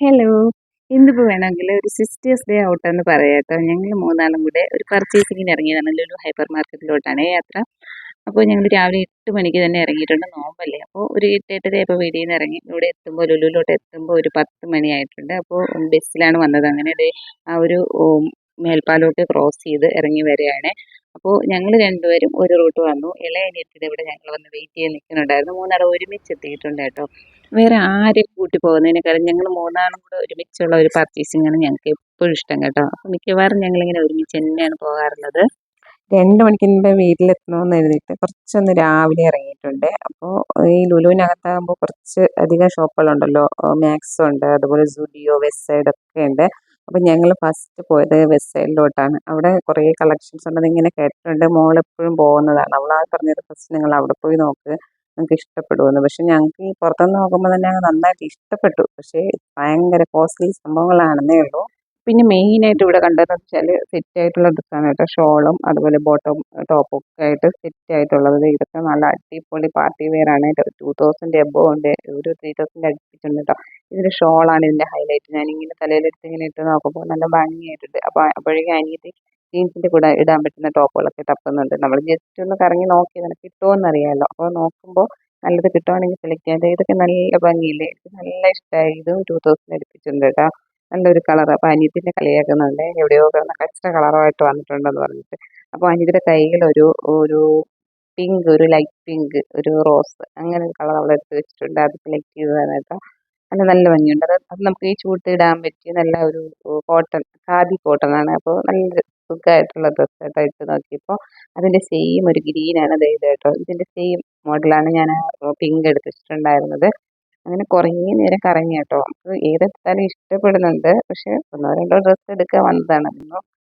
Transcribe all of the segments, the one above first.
Hello. ഇന്നിപ്പോൾ വേണമെങ്കിൽ ഒരു സിസ്റ്റേഴ്സ് ഡേ ഔട്ട് എന്ന് പറയാം കേട്ടോ. ഞങ്ങൾ മൂന്നാളും കൂടെ ഒരു പർച്ചേസിങ്ങിന് ഇറങ്ങിയതാണ്. ലുലു ഹൈപ്പർ മാർക്കറ്റിലോട്ടാണ് യാത്ര. അപ്പോൾ ഞങ്ങൾ രാവിലെ 8 മണിക്ക് തന്നെ ഇറങ്ങിയിട്ടുണ്ട്. നോമ്പല്ലേ, അപ്പോൾ ഒരു 8-8:30 വീട്ടിൽ നിന്ന് ഇറങ്ങി. ഇവിടെ എത്തുമ്പോൾ ലുലുവിലോട്ട് എത്തുമ്പോൾ ഒരു 10 മണിയായിട്ടുണ്ട്. അപ്പോൾ ബസ്സിലാണ് വന്നത്. അങ്ങനെ ആ ഒരു മേൽപ്പാലമൊക്കെ ക്രോസ് ചെയ്ത് ഇറങ്ങി വരികയാണ്. അപ്പോൾ ഞങ്ങൾ രണ്ടുപേരും ഒരു റൂട്ട് വന്നു. ഇളയ അനിയത്തിയുടെ ഇവിടെ ഞങ്ങൾ വന്ന് വെയിറ്റ് ചെയ്ത് നിൽക്കുന്നുണ്ടായിരുന്നു. മൂന്നാളും ഒരുമിച്ച് എത്തിയിട്ടുണ്ട് കേട്ടോ. വേറെ ആരെയും കൂട്ടി പോകുന്നതിനേക്കാളും ഞങ്ങൾ മൂന്നാളും കൂടെ ഒരുമിച്ചുള്ള ഒരു പർച്ചേസിങ്ങാണ് ഞങ്ങൾക്ക് എപ്പോഴും ഇഷ്ടം കേട്ടോ. അപ്പോൾ മിക്കവാറും ഞങ്ങളിങ്ങനെ ഒരുമിച്ച് തന്നെയാണ് പോകാറുള്ളത്. 2 മണിക്ക് മുമ്പേ വീട്ടിലെത്തണമെന്ന് എഴുതിയിട്ട് കുറച്ചൊന്ന് രാവിലെ ഇറങ്ങിയിട്ടുണ്ട്. അപ്പോൾ ഈ ലുലുവിനകത്താകുമ്പോൾ കുറച്ച് അധികം ഷോപ്പുകളുണ്ടല്ലോ. മാക്സ് ഉണ്ട്, അതുപോലെ സുഡിയോ, വെസ്റ്റ് സൈഡ് ഒക്കെ ഉണ്ട്. അപ്പം ഞങ്ങൾ ഫസ്റ്റ് പോയത് വെസ്റ്റ് സൈഡിലോട്ടാണ്. അവിടെ കുറേ കളക്ഷൻസ് ഉണ്ടെന്ന് ഇങ്ങനെ കേട്ടിട്ടുണ്ട്. മോളെപ്പോഴും പോകുന്നതാണ്. അവൾ പറഞ്ഞത് ഫസ്റ്റ് നിങ്ങൾ അവിടെ പോയി നോക്ക്, നിങ്ങൾക്ക് ഇഷ്ടപ്പെടുമെന്ന്. പക്ഷെ ഞങ്ങൾക്ക് ഈ പുറത്തുനിന്ന് നോക്കുമ്പോൾ തന്നെ നന്നായിട്ട് ഇഷ്ടപ്പെട്ടു. പക്ഷേ ഭയങ്കര കോസ്റ്റ്ലി സംഭവങ്ങളാണെന്നേ ഉള്ളൂ. പിന്നെ മെയിനായിട്ട് ഇവിടെ കണ്ടതെന്ന് വെച്ചാൽ സെറ്റ് ആയിട്ടുള്ള ഡ്രസ്സാണ് കേട്ടോ. ഷോളും അതുപോലെ ബോട്ടം ടോപ്പും ഒക്കെ ആയിട്ട് സെറ്റ് ആയിട്ടുള്ളത്. ഇതൊക്കെ നല്ല അടിപൊളി പാർട്ടി വെയർ ആണ്. 2000 എബോ ഉണ്ട്, ഒരു 3000 അടുപ്പിച്ചുണ്ട് കേട്ടോ. ഇതിൻ്റെ ഷോളാണ് ഇതിൻ്റെ ഹൈലൈറ്റ്. ഞാനിങ്ങനെ തലയിലെടുത്ത് ഇങ്ങനെ ഇട്ട് നോക്കുമ്പോൾ നല്ല ഭംഗിയായിട്ടുണ്ട്. അപ്പോൾ അപ്പോഴേക്കും അനിയത്തി ജീൻസിൻ്റെ കൂടെ ഇടാൻ പറ്റുന്ന ടോപ്പുകളൊക്കെ തപ്പുന്നുണ്ട്. നമ്മൾ ജസ്റ്റ് ഒന്ന് കറങ്ങി നോക്കി നിനക്ക് കിട്ടുമോയെന്നറിയാമല്ലോ. അപ്പോൾ നോക്കുമ്പോൾ നല്ലത് കിട്ടുവാണെങ്കിൽ സെലക്ട് ചെയ്യാം. ഇതൊക്കെ നല്ല ഭംഗിയില്ലേ, എനിക്ക് നല്ല ഇഷ്ടമായി. ഇതും 2000 അടുപ്പിച്ചിട്ടുണ്ട് കേട്ടോ. നല്ലൊരു കളർ. അപ്പോൾ അനിയത്തിനെ കളിയാക്കുന്നുണ്ട്, എവിടെയോ കിടന്ന കച്ച കളറുമായിട്ട് വന്നിട്ടുണ്ടെന്ന് പറഞ്ഞിട്ട്. അപ്പോൾ അനിയത്തിയുടെ കയ്യിൽ ഒരു ഒരു പിങ്ക്, ഒരു ലൈറ്റ് പിങ്ക്, ഒരു റോസ്, അങ്ങനെ ഒരു കളർ അവിടെ എടുത്ത് വെച്ചിട്ടുണ്ട്. അത് സെലക്ട് ചെയ്തതാണ് കേട്ടോ. നല്ല നല്ല ഭംഗിയുണ്ട്. അത് നമുക്ക് ഈ ചൂട്ട് ഇടാൻ പറ്റിയ നല്ല ഒരു കോട്ടൺ, ഖാദി കോട്ടൺ ആണ്. അപ്പോൾ നല്ല സുഖമായിട്ടുള്ള ഡ്രസ്സ് കേട്ടോ. ഇട്ട് നോക്കിയപ്പോൾ അതിൻ്റെ സെയിം ഒരു ഗ്രീനാണ് ഇത് കേട്ടോ. ഇതിൻ്റെ സെയിം മോഡലാണ് ഞാൻ പിങ്ക് എടുത്ത് വെച്ചിട്ടുണ്ടായിരുന്നത്. അങ്ങനെ കുറേ നേരം കറങ്ങി കേട്ടോ. നമുക്ക് ഏതെടുത്താലും ഇഷ്ടപ്പെടുന്നുണ്ട്. പക്ഷെ ഒന്നോ രണ്ടോ ഡ്രസ്സ് എടുക്കാൻ വന്നതാണ്.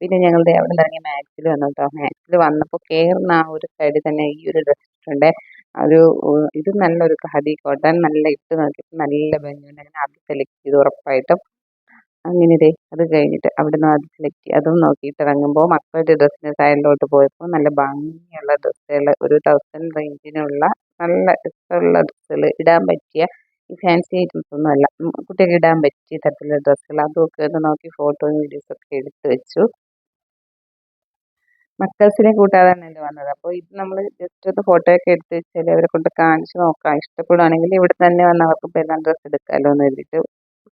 പിന്നെ ഞങ്ങളുടെ അവിടെ നിന്ന് ഇറങ്ങി മാക്സിൽ വന്നു കേട്ടോ. മാക്സിൽ വന്നപ്പോൾ കയറുന്ന ആ ഒരു സൈഡിൽ തന്നെ ഈ ഒരു ഡ്രസ്സ് ഇട്ടുണ്ട്. ഒരു ഇത് നല്ലൊരു ഖാദി കോട്ടൺ, നല്ല ഇട്ട് നോക്കിയപ്പോൾ നല്ല ഭംഗിയുണ്ട്. അങ്ങനെ അത് സെലക്ട് ചെയ്ത് ഉറപ്പായിട്ടും. അങ്ങനെ അത് കഴിഞ്ഞിട്ട് അവിടെ നിന്ന് അത് സെലക്ട് ചെയ്ത് അതും നോക്കിയിട്ട് ഇറങ്ങുമ്പോൾ മക്കളുടെ ഡ്രസ്സിൻ്റെ സൈഡിലോട്ട് പോയപ്പോൾ നല്ല ഭംഗിയുള്ള ഡ്രസ്സുകൾ, ഒരു 1000 റേഞ്ചിനുള്ള നല്ല ഇഷ്ടമുള്ള ഡ്രസ്സുകൾ, ഇടാൻ പറ്റിയ ഈ ഫാൻസി ഐറ്റംസ് ഒന്നും അല്ല, കുട്ടികൾക്ക് ഇടാൻ പറ്റിയ തരത്തിലുള്ള ഡ്രസ്സുകൾ, അതൊക്കെ ഒന്ന് നോക്കി ഫോട്ടോയും വീഡിയോസൊക്കെ എടുത്ത് വെച്ചു. മക്കൾസിനെ കൂട്ടാതാണ് ഇത് വന്നത്. അപ്പോൾ ഇത് നമ്മൾ ജസ്റ്റ് ഒന്ന് ഫോട്ടോയൊക്കെ എടുത്ത് വെച്ചാൽ അവരെ കൊണ്ട് കാണിച്ച് നോക്കാം. ഇഷ്ടപ്പെടുവാണെങ്കിൽ ഇവിടെ തന്നെ വന്ന് അവർക്ക് പെരുന്നാൾ ഡ്രസ്സ് എടുക്കാമല്ലോ എന്ന് കരുതിയിട്ട്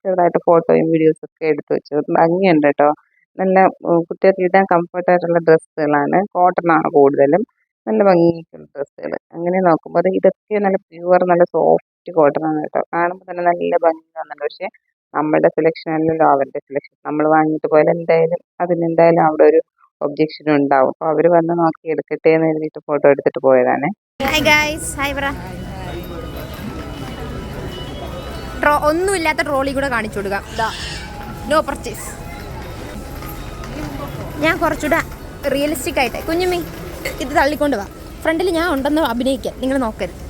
ചെറുതായിട്ട് ഫോട്ടോയും വീഡിയോസൊക്കെ എടുത്ത് വെച്ചു. ഭംഗിയുണ്ട് കേട്ടോ. നല്ല കുട്ടികൾക്ക് ഇടാൻ കംഫർട്ടായിട്ടുള്ള ഡ്രസ്സുകളാണ്. കോട്ടണാണ് കൂടുതലും. നല്ല ഭംഗിയുള്ള ഡ്രസ്സുകൾ. അങ്ങനെ നോക്കുമ്പോൾ ഇതൊക്കെ നല്ല പ്യുവർ, നല്ല സോഫ്റ്റ് കോട്ടണാണ് കേട്ടോ. കാണുമ്പോൾ തന്നെ നല്ല ഭംഗി തോന്നുന്നുണ്ട്. പക്ഷേ നമ്മുടെ സെലക്ഷൻ അല്ലല്ലോ അവരുടെ സെലക്ഷൻ. നമ്മൾ വാങ്ങിയിട്ട് പോയാൽ എന്തായാലും അതിനെന്തായാലും അവിടെ ഒരു ഒബ്ജെക്ഷൻ ഉണ്ടാവും. അപ്പോൾ അവർ വന്ന് നോക്കി എടുക്കട്ടെ എന്ന് എഴുതിയിട്ട് ഫോട്ടോ എടുത്തിട്ട് പോയതാണ്. Hi guys, hi bro. ഒന്നുമില്ലാത്ത ട്രോളി കൂടെ കാണിച്ചു കൊടുക്കാം. No purchase. ഞാൻ കുറച്ചുകൂടെ റിയലിസ്റ്റിക് ആയിട്ട്, കുഞ്ഞുമ്മി ഇത് തള്ളിക്കൊണ്ട് വാ. ഫ്രണ്ടിൽ ഞാൻ ഉണ്ടെന്ന് അഭിനയിക്കാൻ നിങ്ങൾ നോക്കരുത്.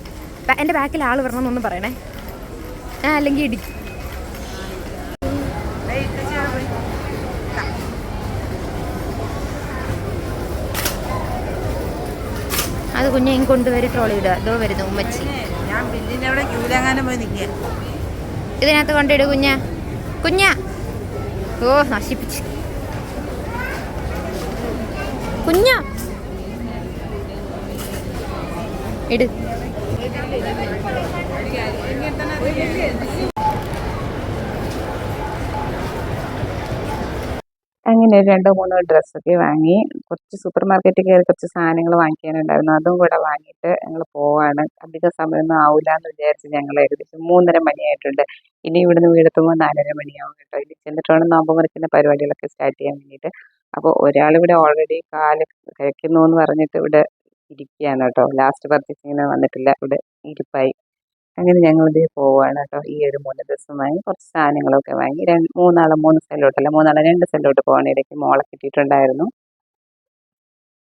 എൻ്റെ ബാക്കിൽ ആൾ വരണമെന്നൊന്നും പറയണേ, അല്ലെങ്കിൽ ഇടിക്കും. അത് കുഞ്ഞെ കൊണ്ടുവരും ട്രോളി ഇടുക. അതോ വരുന്നു ഉമ്മച്ചി. ഇതിനകത്ത് കൊണ്ടിട കുഞ്ഞ. കുഞ്ഞ ഓ നശിപ്പിച്ച് കുഞ്ഞ ഇട്. അങ്ങനെ 2-3 ഡ്രസ്സൊക്കെ വാങ്ങി. കുറച്ച് സൂപ്പർ മാർക്കറ്റിൽ കയറി കുറച്ച് സാധനങ്ങൾ വാങ്ങിക്കാനുണ്ടായിരുന്നു. അതും കൂടെ വാങ്ങിയിട്ട് ഞങ്ങൾ പോവാണ്. അധികം സമയമൊന്നും ആവില്ല എന്ന് വിചാരിച്ച് ഞങ്ങൾ ഏകദേശം 3:30 മണിയായിട്ടുണ്ട്. ഇനി ഇവിടുന്ന് വീടെത്തുമ്പോൾ 4:30 മണിയാവും കേട്ടോ. ഇനി ചെന്നിട്ട് വേണം നോമ്പ് മുറിക്കുന്ന പരിപാടികളൊക്കെ സ്റ്റാർട്ട് ചെയ്യാൻ വേണ്ടിയിട്ട്. അപ്പോൾ ഒരാളിവിടെ ഓൾറെഡി കാല് കഴിക്കുന്നു എന്ന് പറഞ്ഞിട്ട് ഇവിടെ ഇരിക്കുകയാണ് കേട്ടോ. ലാസ്റ്റ് പർച്ചേസിങ്ങിന് വന്നിട്ടില്ല, ഇവിടെ ഇരിപ്പായി. അങ്ങനെ ഞങ്ങളിതേ പോവുകയാണ് കേട്ടോ. ഈ ഒരു 3 ദിവസം വാങ്ങി കുറച്ച് സാധനങ്ങളൊക്കെ വാങ്ങി. 3 സ്ഥലത്തോട്ടല്ല, 2 സ്ഥലത്തോട്ട് പോകാനിടയ്ക്ക് മോളെ കിട്ടിയിട്ടുണ്ടായിരുന്നു.